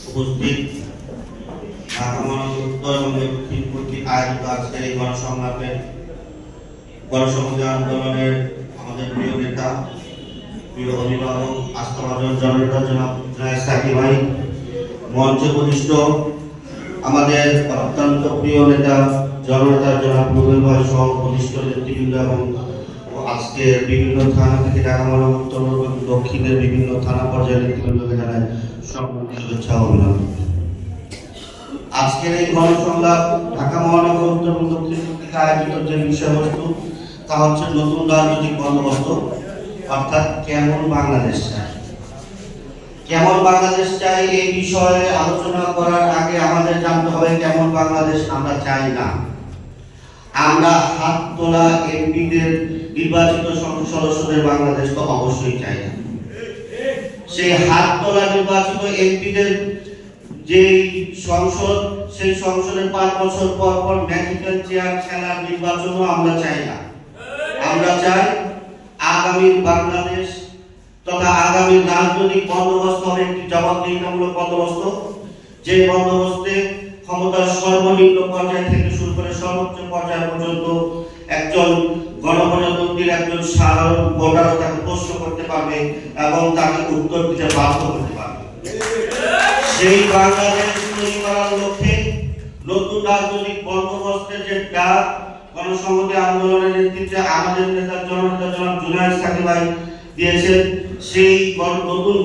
উপস্থিত ঢাকা মহানগর উত্তর এবং দক্ষিণ কর্তৃক আয়োজিত আজকের এই গণসংগ্রামের গণসংহতি আন্দোলনের আমাদের প্রিয় নেতা, প্রিয় অভিভাবক, আস্থাভাজন জননেতা জনাব সাকিব ভাই, মঞ্চে প্রতিষ্ঠ আমাদের অত্যন্ত প্রিয় নেতা জননেতা জনাব রুবেল ভাই সহ প্রতিষ্ঠ নেতৃবৃন্দ এবং আজকে বিভিন্ন থানা থেকে ঢাকা মহানগর উত্তর এবং দক্ষিণের বিভিন্ন থানা পর্যায়ের নেতৃবৃন্দকে জানাই সম্মানিত শুভেচ্ছা ও অভিনন্দন। আজকের এই গণসংলাপ ঢাকা মহানগর উত্তর এবং দক্ষিণ থেকে আয়োজিত যে বিষয়বস্তু তা হচ্ছে নতুন রাজনৈতিক বন্দোবস্ত, অর্থাৎ কেমন বাংলাদেশ চাই। কেমন বাংলাদেশ চাই এই বিষয়ে আলোচনা করার আগে আমাদের জানতে হবে কেমন বাংলাদেশ আমরা চাই না। আমরা হাত তোলা এমপিদের নির্বাচিত সংসদ সদস্যদের বাংলাদেশ তো অবশ্যই চাই না। সেই হাত তোলা নির্বাচিত এমপিদের যে সংসদ, সেই সংসদের 5 বছর পর পর ম্যাজিক্যাল চেয়ার খেলার নির্বাচনও আমরা চাই না। আমরা চাই আগামী বাংলাদেশ তথা আগামী রাজনৈতিক বন্দোবস্ত হবে একটি জবাবদিহিতামূলক বন্দোবস্ত, যে বন্দোবস্তে ক্ষমতার সর্বনিম্ন পর্যায় থেকে শুরু করে সর্বোচ্চ পর্যায় পর্যন্ত একজন গণপ্রজাতন্ত্রীর একজন সাধারণ ভোটার তাকে প্রশ্ন করতে পারবে এবং তাকে উত্তর দিতে বাধ্য করতে পারবে। সেই বাংলাদেশ তৈরি করার লক্ষ্যে নতুন রাজনৈতিক বন্দোবস্তের যে ডাক গণসংহতি আন্দোলনের নেতৃত্বে আমাদের নেতা জননেতা জনাব সাকিব ভাই দিয়েছেন, সেই নতুন